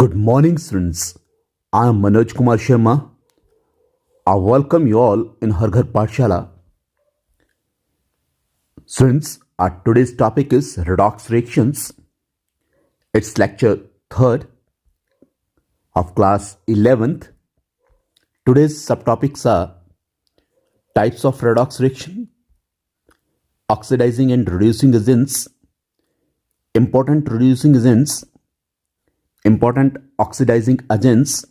Good morning, students. I am Manoj Kumar Sharma. I welcome you all in Har Ghar Pathshala. Students, our today's topic is redox reactions. It's lecture 3rd of class 11th. Today's subtopics are types of redox reaction, oxidizing and reducing agents, important reducing agents, important oxidizing agents,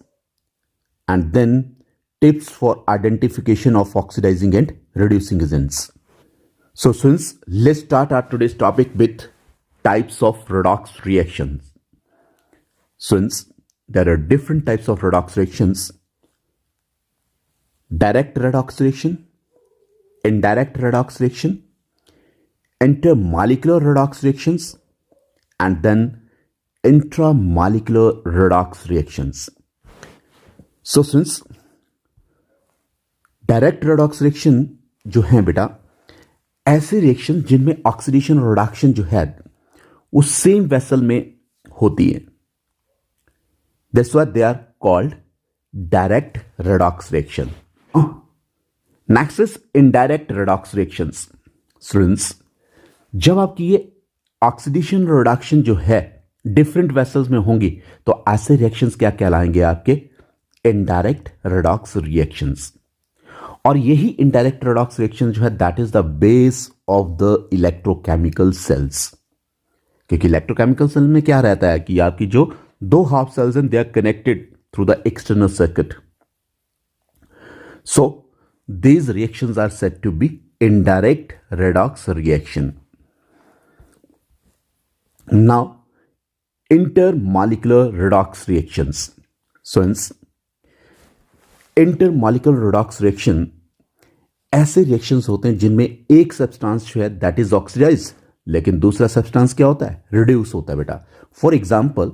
and then tips for identification of oxidizing and reducing agents. So students, let's start our today's topic with types of redox reactions. Students, there are different types of redox reactions: direct redox reaction, indirect redox reaction, intermolecular redox reactions, and then intramolecular redox reactions. So since direct redox reaction जो है बेटा, ऐसे reaction जिनमें oxidation और reduction जो है वो same vessel में होती है, that's why they are called direct redox reaction. Next is indirect redox reactions. Students, जब आपकी ये ऑक्सीडेशन और रिडक्शन जो है डिफरेंट वेसल्स में होंगी तो ऐसे रिएक्शंस क्या कहलाएंगे? आपके इनडायरेक्ट रेडॉक्स रिएक्शंस. और यही इनडायरेक्ट रेडॉक्स रिएक्शन जो है that is the base of the electrochemical cells. क्योंकि इलेक्ट्रोकेमिकल सेल में क्या रहता है कि आपकी जो दो हाफ सेल्स हैं they are connected through the external circuit. So these reactions are said to be indirect redox reaction. Now intermolecular redox reactions. So intermolecular redox reaction ऐसे रिएक्शंस होते हैं जिनमें एक सब्सटेंस जो है दैट इज ऑक्सीडाइज, लेकिन दूसरा सब्सटेंस क्या होता है? रिड्यूस होता है बेटा. For example,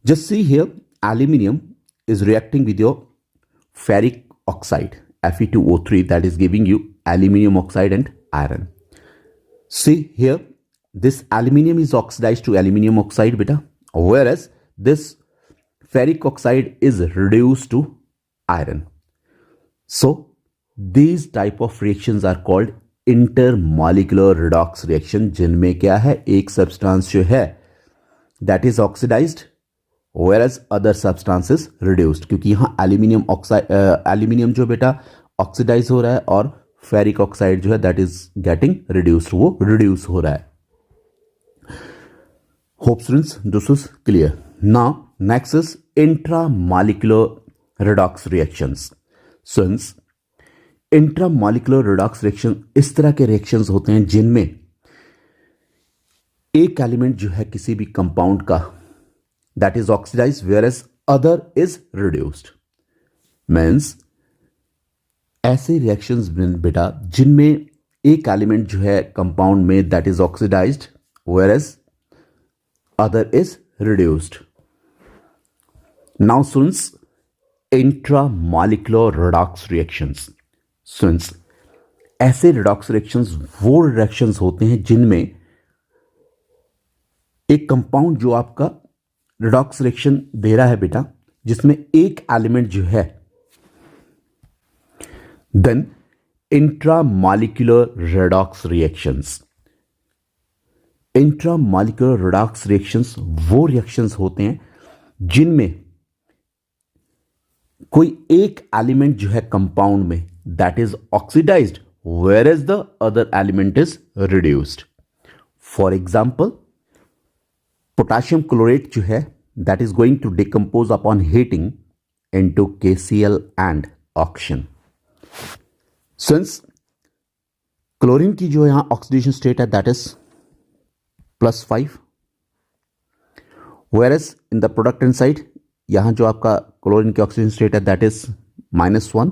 just see here aluminium is reacting with your ferric oxide Fe2O3 that is giving you aluminium oxide and iron. See here, this aluminium is oxidized to aluminium oxide beta, whereas this ferric oxide is reduced to iron. So these type of reactions are called intermolecular redox reaction, जिनमें क्या है, एक substance जो है that is oxidized whereas other substance is reduced. क्योंकि यहाँ aluminium oxide aluminium जो बेटा oxidize हो रहा है और ferric oxide जो है that is getting reduced, वो reduce हो रहा है. Hope students this is clear. Now next is intramolecular redox reactions. Since intramolecular redox reaction इस तरह के reactions होते हैं जिनमें एक एलिमेंट जो है किसी भी कंपाउंड का that is oxidized whereas other is reduced. Means ऐसे reactions में बेटा जिनमें एक एलिमेंट जो है कंपाउंड में that is oxidized whereas other is reduced. Now students, intramolecular redox reactions. Students, ऐसे redox reactions वो reactions होते हैं जिनमें एक कंपाउंड जो आपका redox reaction दे रहा है बेटा, जिसमें एक एलिमेंट जो है, then intramolecular redox reactions. Intramolecular redox reactions वो रिएक्शंस होते हैं जिनमें कोई एक एलिमेंट जो है कंपाउंड में that is oxidized where the other element is reduced. For example, potassium chlorate जो है that is going to decompose upon heating into KCl and oxygen. Since chlorine की जो यहां ऑक्सीडेशन स्टेट है that is +5, whereas in the productant side यहां जो आपका chlorine की ऑक्सीजन स्टेट है दैट इज -1.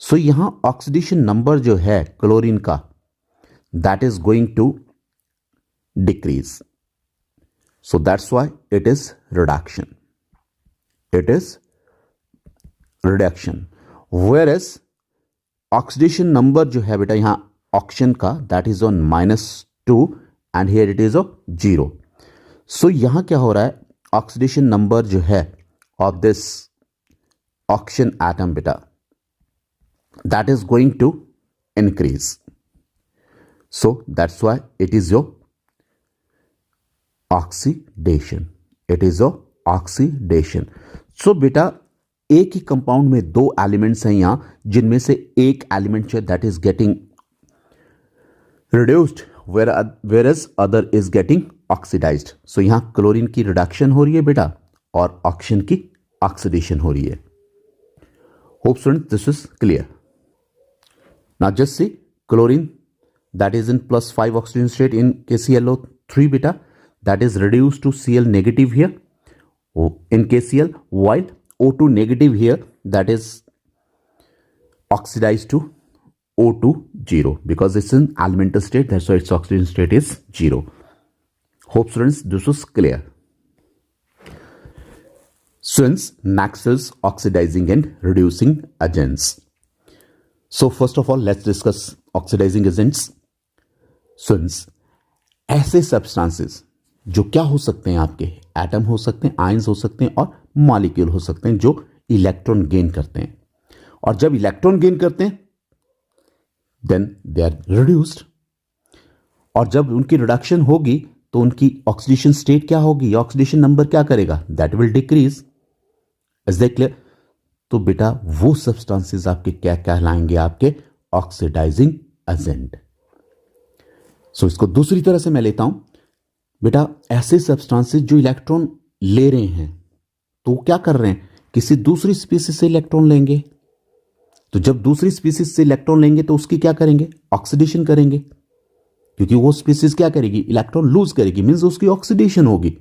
सो यहां ऑक्सीडेशन नंबर जो है क्लोरीन का that is going to decrease. So that's why it is reduction. It is reduction. whereas oxidation number जो है बेटा यहां ऑक्सीजन का that is on -2 and here it is of 0. So यहां क्या हो रहा है, ऑक्सीडेशन नंबर जो है ऑफ दिस ऑक्सीजन एटम बेटा, that is going to increase. So that's why it is your oxidation. It is your oxidation. So बेटा एक ही कंपाउंड में दो एलिमेंट्स हैं यहां, जिनमें से एक एलिमेंट है that is getting reduced whereas other is getting oxidised. So यहां क्लोरीन की रिडक्शन हो रही है बेटा और ऑक्सीजन की ऑक्सीडेशन हो रही है. Hope student this is clear. Now just see chlorine that is in +5 oxygen state in KClO3 beta, that is reduced to Cl negative here in KCl, while O2 negative here that is oxidized to O2 0 because it's in elemental state, that's why its oxygen state is 0. Hope students this was clear. Since next is oxidizing and reducing agents. So first of all, let's discuss oxidizing agents. Since ऐसे substances जो क्या हो सकते हैं, आपके atom हो सकते हैं, आयंस हो सकते हैं और मॉलिक्यूल हो सकते हैं जो इलेक्ट्रॉन गेन करते हैं. और जब इलेक्ट्रॉन गेन करते हैं देन दे आर रिड्यूस्ड. और जब उनकी रिडक्शन होगी तो उनकी ऑक्सीडेशन स्टेट क्या होगी, ऑक्सीडेशन नंबर क्या करेगा, that will decrease. Is that clear? तो बेटा वो सब्सटेंसेस आपके क्या कहलाएंगे, आपके ऑक्सीडाइजिंग एजेंट. सो इसको दूसरी तरह से मैं लेता हूं बेटा, ऐसे सब्सटेंसेस जो इलेक्ट्रॉन ले रहे हैं तो क्या कर रहे हैं, किसी दूसरी स्पीसीज से इलेक्ट्रॉन लेंगे. तो जब दूसरी स्पीसीज से इलेक्ट्रॉन लेंगे तो उसकी क्या करेंगे, ऑक्सीडेशन करेंगे, क्योंकि वो स्पीसीज क्या करेगी, इलेक्ट्रॉन लूज करेगी, मींस उसकी ऑक्सीडेशन होगी.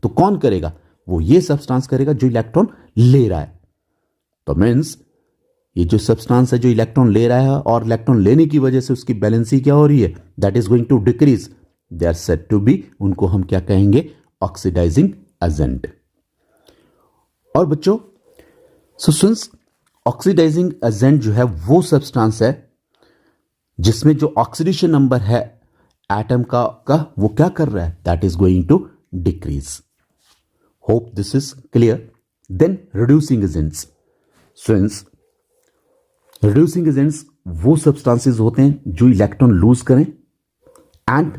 तो कौन करेगा, वो ये सब्सटेंस करेगा जो इलेक्ट्रॉन ले रहा है. तो मीन्स ये जो सब्सटेंस है जो इलेक्ट्रॉन ले रहा है और इलेक्ट्रॉन लेने की वजह से उसकी बैलेंसी क्या हो रही है, that is going to decrease. They are said to be, उनको हम क्या कहेंगे, ऑक्सीडाइजिंग एजेंट. और बच्चों सो सिंस ऑक्सीडाइजिंग एजेंट जो है वो सब्सटेंस है जिसमें जो ऑक्सीडेशन नंबर है एटम का वो क्या कर रहा है, that is going to decrease. Hope this is clear. Then reducing agents. Since reducing agents वो सब्सटेंसेस होते हैं जो इलेक्ट्रॉन लूज करें and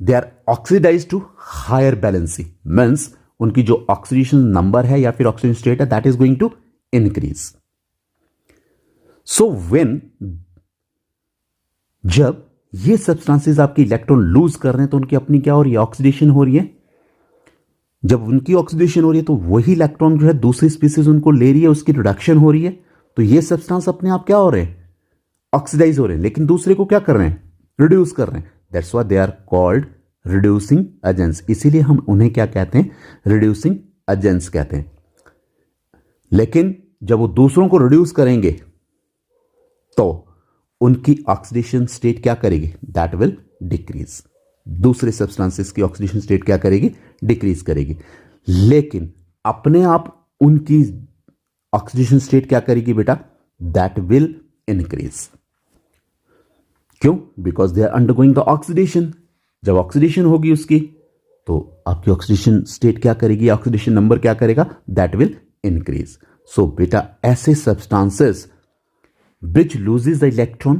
they are oxidize to higher valency, means उनकी जो ऑक्सीडेशन नंबर है या फिर ऑक्सीजन स्टेट है that is going to increase. So when जब ये सब्सटेंसेस आपके इलेक्ट्रॉन लूज कर रहे हैं तो उनकी अपनी क्या हो रही है, ऑक्सीडेशन हो रही है. जब उनकी ऑक्सीडेशन हो रही है तो वही इलेक्ट्रॉन जो है दूसरी स्पीसीज उनको ले रही है, उसकी रिडक्शन हो रही है. तो ये सब्सटेंस अपने आप क्या हो रहे हैं, ऑक्सीडाइज हो रहे हैं, लेकिन दूसरे को क्या कर रहे हैं, रिड्यूस कर रहे हैं. That's why they are called reducing agents. इसीलिए हम उन्हें क्या कहते हैं, रिड्यूसिंग एजेंट्स कहते हैं. लेकिन जब वो दूसरों को रिड्यूस करेंगे तो उनकी ऑक्सीडेशन स्टेट क्या करेगी, दैट विल डिक्रीज. दूसरे सब्सटेंसेस की ऑक्सीडेशन स्टेट क्या करेगी, डिक्रीज करेगी. लेकिन अपने आप उनकी ऑक्सीडेशन स्टेट क्या करेगी बेटा, दैट विल इंक्रीज. क्यों, because they are undergoing the oxidation. जब ऑक्सीडेशन होगी उसकी तो आपकी ऑक्सीडेशन स्टेट क्या करेगी, ऑक्सीडेशन नंबर क्या करेगा, दैट विल इंक्रीज. सो बेटा ऐसे substances which loses the electron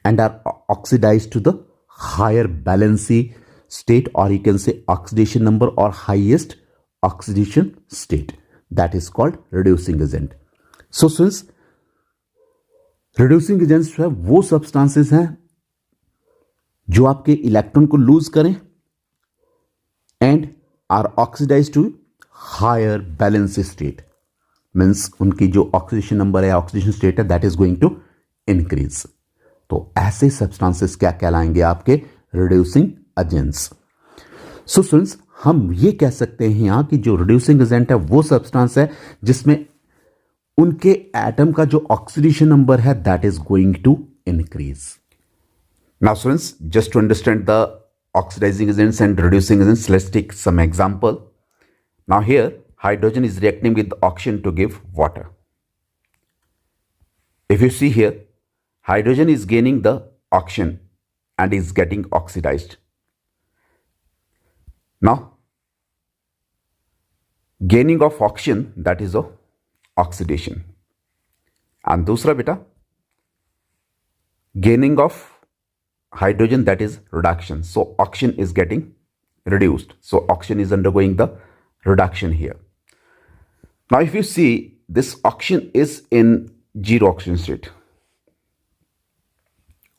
and are oxidized to the higher valency state, or you can say oxidation number or highest oxidation state, that is called reducing agent. So since reducing agents जो है वो substances हैं जो आपके electron को loose करें and are oxidized to higher valency state, means उनकी जो ऑक्सीडेशन नंबर है, ऑक्सीडेशन स्टेट है, that is going to increase. तो ऐसे सब्सटेंसेस क्या कहलाएंगे, आपके रिड्यूसिंग एजेंट्स. सो स्टूडेंट्स हम ये कह सकते हैं यहां कि जो रिड्यूसिंग एजेंट है वो सब्सटेंस है जिसमें उनके एटम का जो ऑक्सीडेशन नंबर है that is going to increase. Now students just to understand the oxidizing agents and reducing agents, let's take some example. Now here hydrogen is reacting with oxygen to give water. If you see here, hydrogen is gaining the oxygen and is getting oxidized. Now gaining of oxygen that is oxidation, and दूसरा बेटा gaining of hydrogen that is reduction. So oxygen is getting reduced, so oxygen is undergoing the reduction here. Now if you see, this oxygen is in zero oxygen state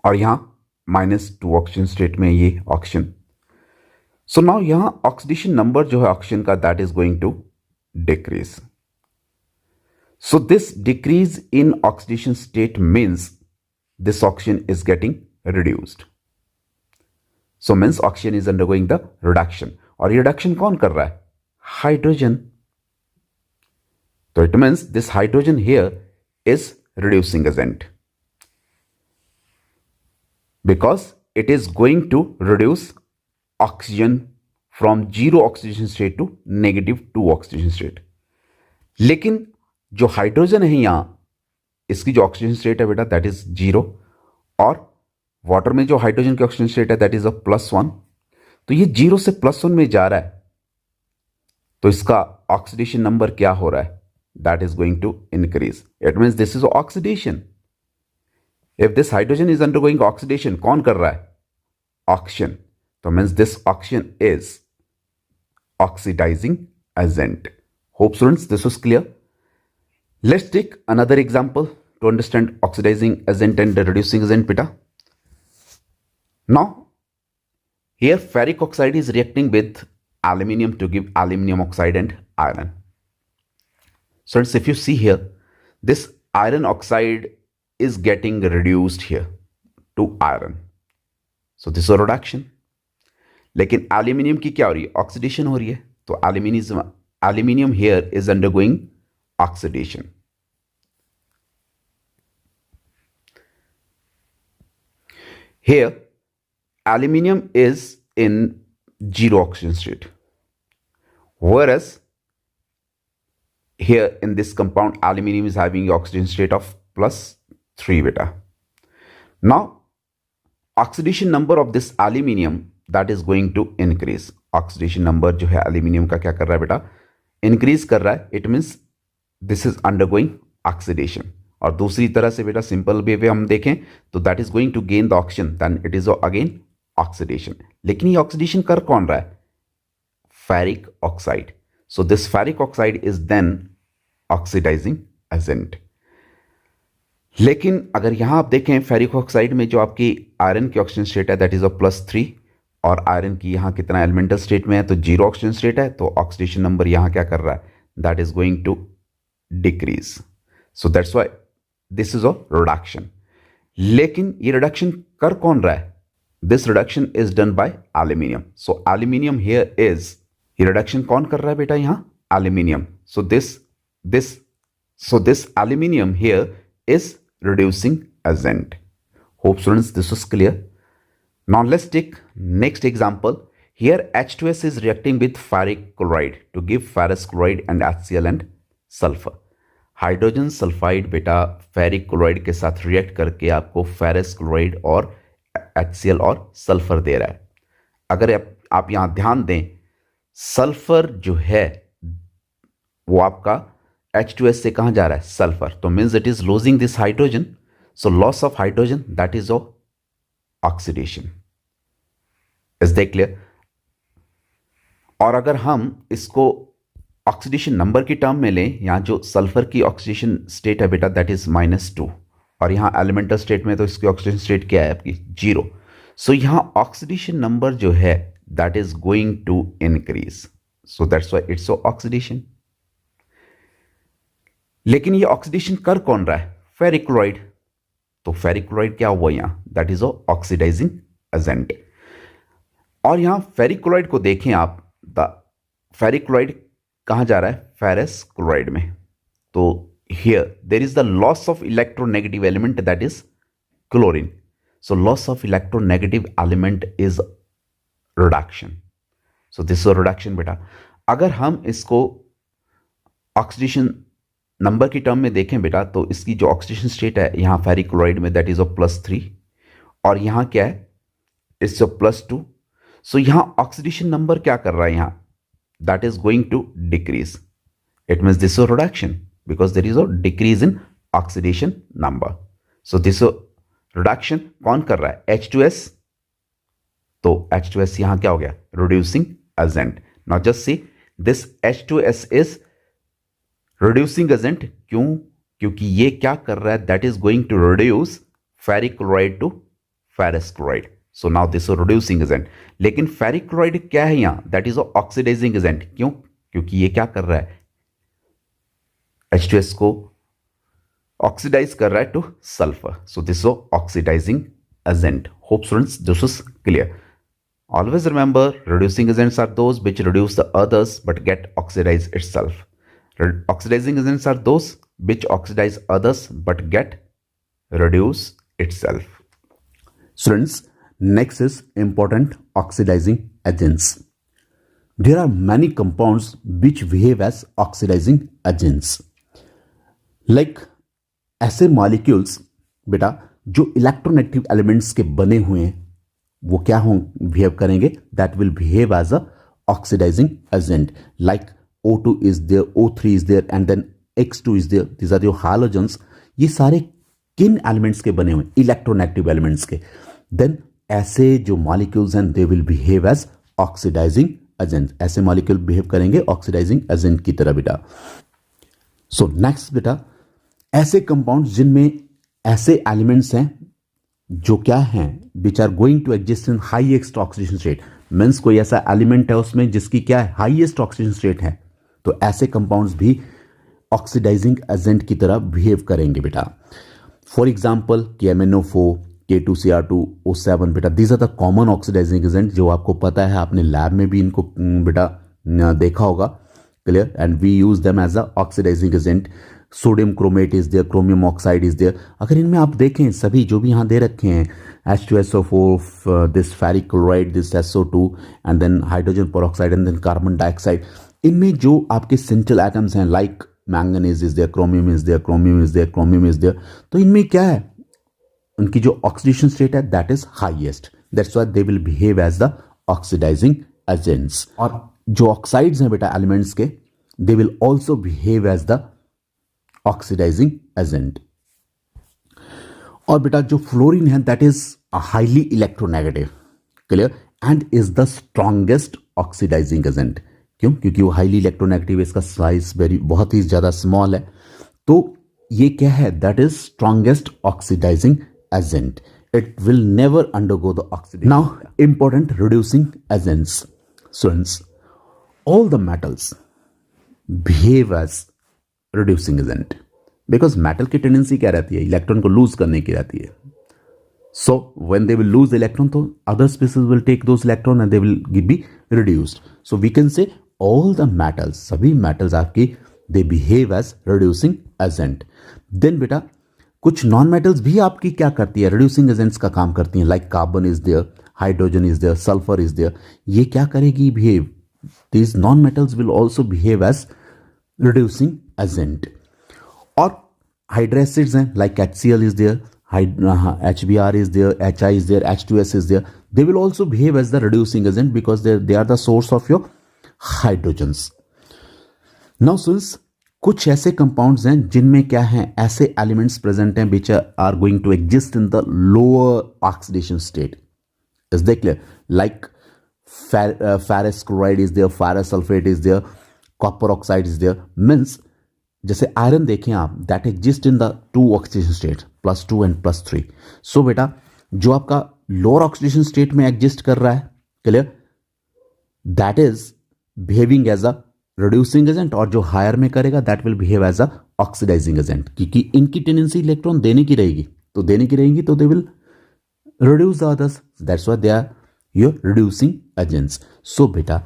और यहां -2 oxygen state में ये oxygen. So now यहां oxidation number जो है oxygen का that is going to decrease. So this decrease in oxidation state means this oxygen is getting reduced. So means oxygen is undergoing the reduction. और reduction कौन कर रहा है? Hydrogen. So it means this hydrogen here is reducing agent because it is going to reduce oxygen from 0 oxidation state to -2 oxidation state. लेकिन जो hydrogen है यहां, इसकी जो ऑक्सीजन स्टेट है बेटा दैट इज 0, और वाटर में जो हाइड्रोजन की ऑक्सीजन स्टेट है दैट इज +1. तो ये 0 से +1 में जा रहा है, तो इसका ऑक्सीडेशन नंबर क्या हो रहा है? That is going to increase. It means this is oxidation. If this hydrogen is undergoing oxidation, कौन कर रहा है? ऑक्सीजन. तो means this oxygen is oxidizing agent. Hope students this was clear. Let's take another example to understand oxidizing agent and reducing agent beta. Now, here ferric oxide is reacting with aluminium to give aluminium oxide and iron. So if you see here, this iron oxide is getting reduced here to iron. So this is a reduction. लेकिन aluminium की क्या हो रही है? Oxidation हो रही है. तो aluminium here is undergoing oxidation. Here aluminium is in 0 oxygen state, whereas here in this compound aluminium is having the oxygen state of +3 beta. Now oxidation number of this aluminium that is going to increase. Oxidation number जो है aluminium का क्या कर रहा है बेटा? Increase कर रहा है. It means this is undergoing oxidation. और दूसरी तरह से बेटा सिंपल वे हम देखें तो that is going to gain the oxygen, then it is again oxidation. लेकिन ये ऑक्सीडेशन कर कौन रहा है? Ferric oxide. So this ferric oxide is then oxidizing agent. लेकिन अगर यहां आप देखें फेरिक ऑक्साइड में जो आपकी आयरन की ऑक्सीजन स्टेट है दैट इज +3, और आयरन की यहां कितना एलिमेंटल स्टेट में है तो 0 ऑक्सीजन स्टेट है, तो ऑक्सीडेशन नंबर यहां क्या कर रहा है? That is going to decrease. So that's why this is a reduction. लेकिन ये reduction कर कौन रहा है? This reduction is done by aluminium. So aluminium here is, ये reduction कौन कर रहा है बेटा यहाँ? Aluminium. So this aluminium here is reducing agent. Hope students this was clear. Now let's take next example. Here H2S is reacting with ferric chloride to give ferrous chloride and HCl and sulphur. Hydrogen sulphide बेटा ferric chloride के साथ react करके आपको ferrous chloride और HCl और sulphur दे रहा है. अगर आप यहां ध्यान दें, सल्फर जो है वो आपका H2S से कहां जा रहा है? सल्फर. तो means it is losing this hydrogen. So loss of hydrogen that is oxidation. Is that clear? और अगर हम इसको ऑक्सीडेशन नंबर की टर्म में लें, यहां जो सल्फर की ऑक्सीडेशन स्टेट है बेटा दैट इज -2, और यहां एलिमेंटल स्टेट में तो इसकी ऑक्सीडेशन स्टेट क्या है आपकी? 0. सो यहां ऑक्सीडेशन नंबर जो है that is going to increase. So that's why it's oxidation. लेकिन ये ऑक्सीडेशन कर कौन रहा है? Ferric chloride. तो फेरिक क्लोराइड क्या हुआ यहां? That is oxidizing agent. और यहां फेरिक क्लोराइड को देखें आप, द फेरिक क्लोराइड कहां जा रहा है? फेरस क्लोराइड में. तो here there is the loss of electronegative element that is chlorine. So loss of electronegative element is reduction. So this is reduction बेटा. अगर हम इसको ऑक्सीडेशन नंबर की टर्म में देखें बेटा तो इसकी जो ऑक्सीडेशन स्टेट है यहां फेरिक क्लोराइड में दैट इज +3, और यहां क्या है? इट्स +2. सो यहां ऑक्सीडेशन नंबर क्या कर रहा है? यहां that is going to decrease. It means this is a reduction because there is a decrease in oxidation number. So this is reduction कौन कर रहा है? H2S. तो H2S यहां क्या हो गया? Reducing agent. Now just see this H2S is reducing agent. क्यों? क्योंकि ये क्या कर रहा है? That is going to reduce ferric chloride to ferrous chloride. So now this is reducing agent. लेकिन ferric chloride क्या है यहाँ? That is a oxidizing agent. क्यों? क्योंकि ये क्या कर रहा है? H2S को ऑक्सीडाइज कर रहा है to sulfur. So this is oxidizing agent. Hope students this is clear. Always remember, reducing agents are those which reduce the others but get oxidized itself. Oxidizing agents are those which oxidize others but get reduce itself. Students, next is important oxidizing agents. There are many compounds which behave as oxidizing agents. Like ऐसे molecules बेटा जो electronegative elements के बने हुए हैं वो क्या हों बिहेव करेंगे? That will behave as a oxidizing agent. Like O2 is there, O3 is there and then X2 is there. These are your halogens. ये सारे किन एलिमेंट्स के बने हुए? इलेक्ट्रोनेगेटिव एलिमेंट्स के. देन ऐसे जो मॉलिक्यूल्स हैं they will behave as oxidising agent. ऐसे मॉलिक्यूल बिहेव करेंगे ऑक्सीडाइजिंग एजेंट की तरह बेटा. सो नेक्स्ट बेटा, ऐसे कंपाउंड जिनमें ऐसे एलिमेंट्स हैं जो क्या हैं which are going to exist in highest oxidation state. Means कोई ऐसा एलिमेंट है उसमें जिसकी क्या है? हाईएस्ट ऑक्सीडेशन स्टेट है. तो ऐसे कंपाउंड्स भी ऑक्सीडाइजिंग एजेंट की तरह बिहेव करेंगे बेटा. For example KMnO4, K2Cr2, O7 बेटा. These are the common oxidizing agent जो आपको पता है. आपने लैब में भी इनको बेटा देखा होगा. Clear. And we use them as a oxidizing agent. Sodium chromate is there, chromium oxide is there. अगर इनमें आप देखें सभी जो भी यहाँ दे रखे हैं H2SO4, this ferric chloride, this SO2 and then hydrogen peroxide and then carbon dioxide. इनमें जो आपके सेंट्रल एटम्स हैं like manganese is there, chromium is there, chromium is there, chromium is there. तो इनमें क्या है? उनकी जो ऑक्सीडेशन स्टेट है that is highest. That's why they will behave as the oxidizing agents. और जो ऑक्साइड्स हैं बेटा एलिमेंट्स के, they will also behave as the oxidising agent. और बेटा जो फ्लोरीन है that is highly electronegative. Clear. And is the strongest oxidizing agent. क्यों? क्योंकि वो हाईली इलेक्ट्रोनेगेटिव, इसका साइज बहुत ही ज्यादा स्मॉल है. तो ये क्या है? That is strongest oxidizing agent. It will never undergo the oxidation. Now important reducing agents. Students, all the metals behave as reducing agent because metal की टेंडेंसी क्या रहती है? इलेक्ट्रॉन को लूज करने की रहती है. So when they will lose electron तो other species will take those electron and they will be reduced. So we can say all the metals, सभी मेटल्स आपकी they behave as reducing agent. Then बेटा कुछ non metals भी आपकी क्या करती है? रिड्यूसिंग एजेंट्स का काम करती हैं. Like carbon is there, hydrogen is there, sulfur is there. ये क्या करेगी? Behave. These non metals will also behave as reducing agent. और hydroacids हैं like HCl is there, HBr is there, HI is there, H2S is there. They will also behave as the reducing agent because they are the source of your hydrogens. Now since कुछ ऐसे compounds हैं जिनमें क्या हैं? ऐसे elements present हैं which are going to exist in the lower oxidation state. Is that clear? Like ferrous chloride is there, ferrous sulfate is there, copper oxide is there. Means जैसे iron देखें आप, that exist in the 2 oxidation state +2 and +3. So बेटा जो आपका lower oxidation state में exist कर रहा है, clear, that is behaving as a reducing agent. और जो हायर में करेगा that will behave as a oxidizing agent. क्योंकि इनकी टेंडेंसी इलेक्ट्रॉन देने की रहेगी, तो देने की रहेगी तो they will reduce the others. That's why they are your reducing agents. So बेटा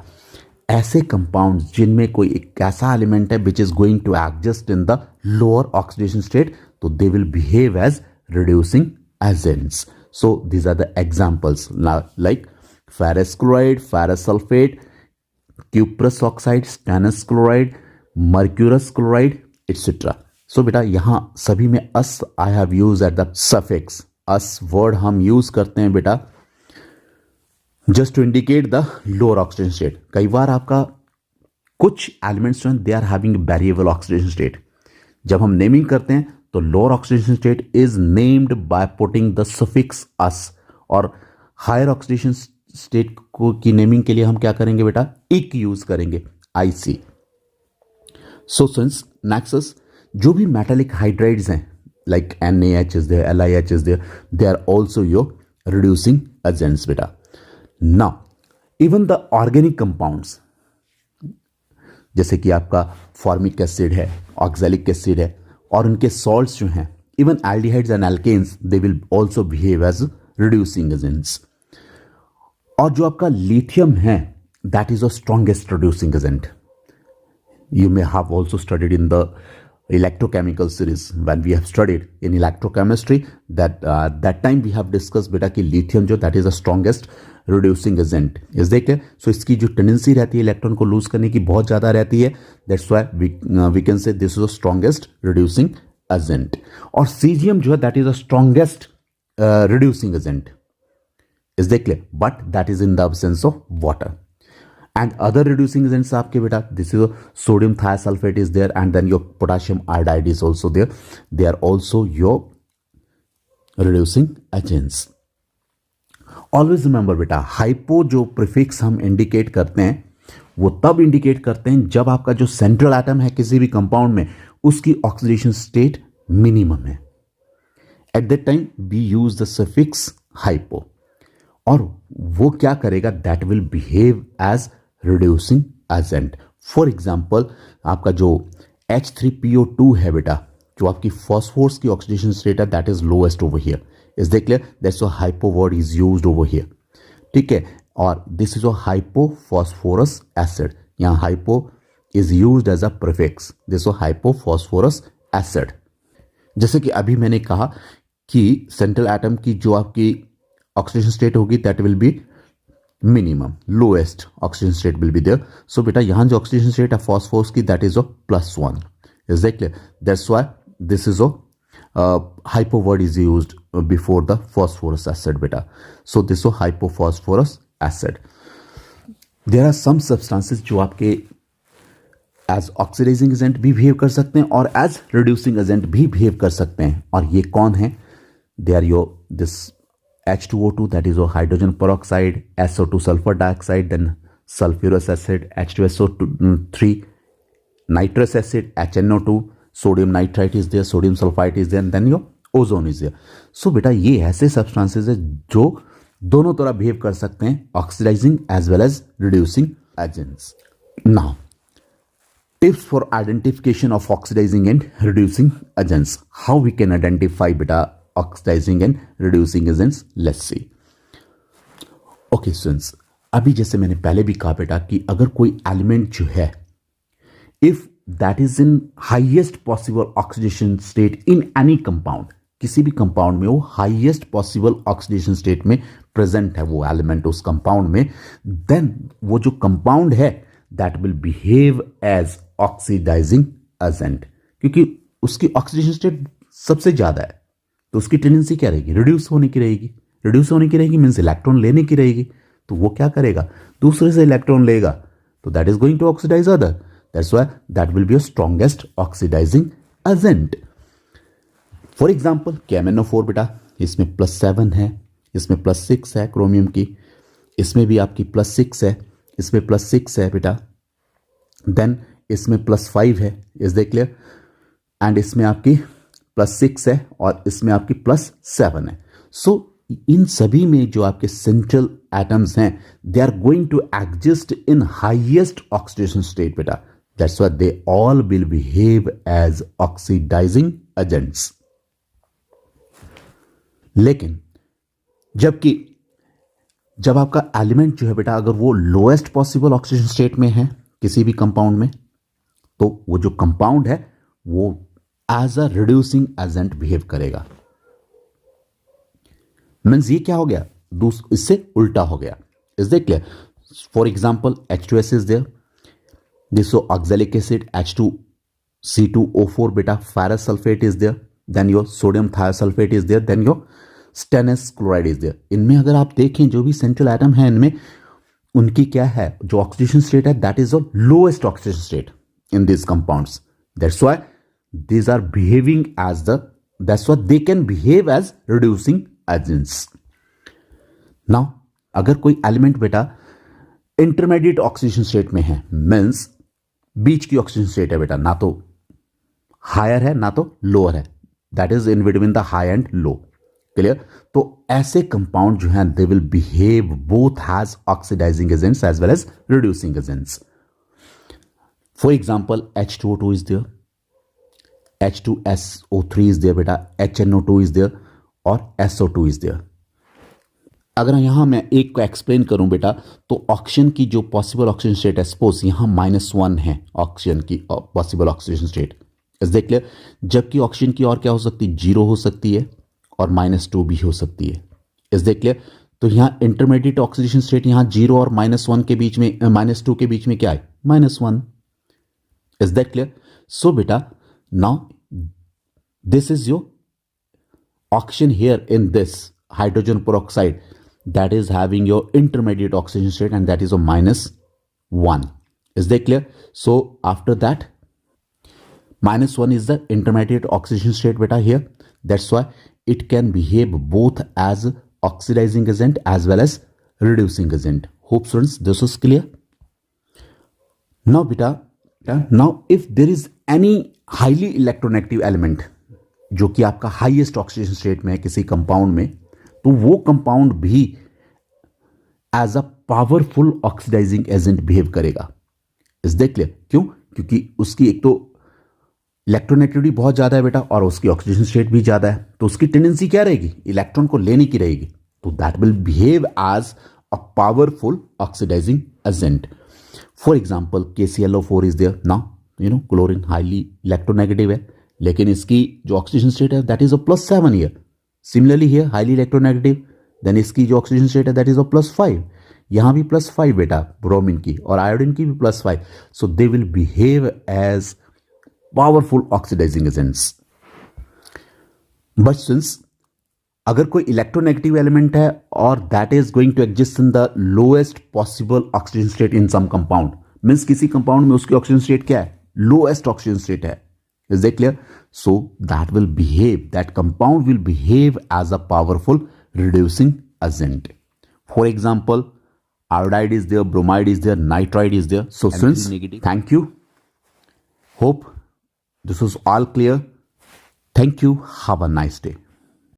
ऐसे कंपाउंड जिनमें कोई एक ऐसा एलिमेंट है which is going to exist in the lower oxidation state, तो they will behave as reducing agents. So these are the examples like ferrous chloride, ferrous sulfate, cuprous oxide, stannous chloride, mercurous chloride, etc. So बेटा यहाँ सभी में ous I have use at the suffix. Ous word हम use करते हैं बेटा just to indicate the lower oxidation state. कई बार आपका कुछ एलिमेंट्स जो हैं they are having variable oxidation state. जब हम नेमिंग करते हैं तो lower oxidation state is named by putting the suffix ous, और हायर ऑक्सीडेशन स्टेट को की नेमिंग के लिए हम क्या करेंगे बेटा, इक यूज करेंगे, आईसी. सो सिंस नेक्सस जो भी मेटालिक हाइड्राइड्स हैं like NaH is there, LiH is there, they are also your reducing agents बेटा. Now even the organic compounds जैसे कि आपका फॉर्मिक एसिड है, ऑक्सैलिक एसिड है, और उनके सॉल्ट्स जो हैं, even aldehydes and alkenes, they will also behave as reducing agents. और जो आपका लिथियम है that is a strongest reducing agent. You may have also studied in the electrochemical series when we have studied in electrochemistry that time we have discussed beta कि lithium जो that is the strongest reducing agent. is that clear? So इसकी जो tendency रहती है electron को loose करने की बहुत ज़्यादा रहती है. That's why we can say this is the strongest reducing agent. और cesium जो है that is the strongest reducing agent. is that clear? But that is in the absence of water. And other reducing agents आपके बेटा, this is sodium thiosulfate is there, and then your potassium iodide is also there. They are also your reducing agents. Always remember बेटा, hypo जो prefix हम indicate करते हैं वो तब indicate करते हैं जब आपका जो सेंट्रल एटम है किसी भी कंपाउंड में उसकी ऑक्सीडेशन स्टेट मिनिमम है. At that time we use the suffix hypo, और वो क्या करेगा, that will behave as reducing agent. For example आपका जो H3PO2 है बेटा, जो आपकी फॉस्फोरस की ऑक्सीडेशन स्टेट है that is lowest over here. Is that clear? That's why hypo word is used over here. ठीक है, और this is a hypophosphorous acid. यहाँ hypo is used as a prefix. This is hypophosphorous acid. जैसे कि अभी मैंने कहा कि सेंट्रल एटम की जो आपकी ऑक्सीडेशन स्टेट होगी that will be minimum, lowest oxygen state will be there. So बेटा यहाँ जो ऑक्सीजन स्टेट है फॉस्फोरस की that is +1. Is that clear? That's why this is hypo word is used before the phosphorous acid बेटा. So this hypophosphorous acid. There are some substances जो आपके as oxidising agent भी behave कर सकते हैं और एज रिड्यूसिंग एजेंट भी behave कर सकते हैं. और ये कौन है? They are your this H2O2 that is hydrogen peroxide, SO2 sulfur dioxide, then sulfurous acid, H2SO3, nitrous acid, HNO2, sodium nitrite is there, sodium sulfite is there, and then your ozone is there. So बेटा ये ऐसे substances है जो दोनों तरह behave कर सकते हैं, oxidizing as well as reducing agents. Now tips for identification of oxidizing and reducing agents. How we can identify beta oxidizing and reducing agents? Let's see. Okay students, अभी जैसे मैंने पहले भी कहा बेटा कि अगर कोई एलिमेंट जो है if that is in highest possible oxidation state in any compound, किसी भी कंपाउंड में वो हाईएस्ट पॉसिबल ऑक्सीडेशन स्टेट में प्रेजेंट है वो एलिमेंट उस कंपाउंड में, देन वो जो कंपाउंड है that will behave as oxidising agent. क्योंकि उसकी ऑक्सीडेशन स्टेट सबसे ज्यादा है तो उसकी टेंडेंसी क्या रहेगी? रिड्यूस होने की रहेगी. रिड्यूस होने की रहेगी मीन्स इलेक्ट्रॉन लेने की रहेगी. तो वो क्या करेगा? दूसरे से इलेक्ट्रॉन लेगा तो that is going to oxidize other. That's why that will be a strongest oxidizing agent. For example KMnO4 बेटा, इसमें +7 है, इसमें +6 है क्रोमियम की, इसमें भी आपकी +6 है, इसमें +6 है बेटा, देन इसमें +5 है. Is that clear? एंड इसमें आपकी +6 है और इसमें आपकी +7 है. सो इन सभी में जो आपके सेंट्रल एटम्स हैं they are going to exist in highest oxidation state बेटा. That's why they all will behave as oxidising agents. लेकिन जब आपका एलिमेंट जो है बेटा अगर वो लोएस्ट पॉसिबल ऑक्सीडेशन स्टेट में है किसी भी कंपाउंड में, तो वो जो कंपाउंड है वो as a reducing agent behave करेगा. मीन्स ये क्या हो गया? इससे उल्टा हो गया. Is that clear? For example H2S is there, this oxalic acid H2C2O4 बेटा, ferrous sulfate is there, then your sodium thiosulfate is there, then your stannous chloride is there. इनमें अगर आप देखें जो भी सेंट्रल एटम है इनमें उनकी क्या है, जो ऑक्सीडेशन स्टेट है that is the lowest oxidation state in this compounds. That's why these are behaving as that's what they can behave as reducing agents. Now अगर कोई एलिमेंट बेटा इंटरमीडिएट ऑक्सीडेशन स्टेट में है, मीन्स बीच की oxidation state है बेटा, ना तो हायर है ना तो लोअर है, that is in between the high and low. Clear? तो ऐसे कंपाउंड जो हैं they will behave both has oxidizing agents as well as reducing agents. For example H2O2 is there, H2SO3 is there बेटा, HNO2 is there और SO2 is there. अगर यहाँ मैं एक को एक्सप्लेन करूं बेटा, तो ऑक्सीजन की जो पॉसिबल ऑक्सीजन स्टेट है, सपोज यहाँ -1 है ऑक्सीजन की पॉसिबल ऑक्सीजन स्टेट, इस देख लिया. जबकि ऑक्सीजन की और क्या हो सकती है, 0 हो सकती है और -2 भी हो सकती है, इस देख लिया. तो यहाँ इंटरमीडिएट ऑक्सीडेशन स्टेट यहाँ 0 और -1 के बीच में, -2 के बीच में क्या है, -1. Is that clear? सो बेटा now this is your oxygen here in this hydrogen peroxide that is having your intermediate oxygen state and that is a -1. Is that clear? So after that -1 is the intermediate oxidation state beta here. That's why it can behave both as oxidizing agent as well as reducing agent. Hope students this is clear. Now beta, now if there is any highly electronegative element जो कि आपका highest oxidation state में है किसी compound में, तो वो compound भी as a powerful oxidising agent behave करेगा. Is that clear? क्यों? क्योंकि उसकी एक तो इलेक्ट्रोनेगेटिविटी बहुत ज्यादा है बेटा और उसकी ऑक्सीडेशन स्टेट भी ज्यादा है, तो उसकी टेंडेंसी क्या रहेगी, इलेक्ट्रॉन को लेने की रहेगी. तो that will behave as a powerful oxidising agent. For example KClO4 is there. Now chlorine highly electronegative है, लेकिन इसकी जो ऑक्सीडेशन स्टेट है that is a +7 here. Similarly here highly electronegative, then इसकी जो ऑक्सीडेशन स्टेट है दैट इज अ +5. यहां भी +5 बेटा ब्रोमीन की, और आयोडीन की भी +5. So they will behave as powerful oxidising agents. But since अगर कोई इलेक्ट्रोनेगेटिव एलिमेंट है और that is going to exist in the lowest possible oxygen state in some compound, means किसी कंपाउंड में उसकी ऑक्सीजन स्टेट क्या है, लोएस्ट ऑक्सीजन स्टेट है. Is that clear? So that will behave, that compound will behave as a powerful reducing agent. For example iodide is there, bromide is there, nitride is there. So students thank you. Hope this was all clear. Thank you. Have a nice day.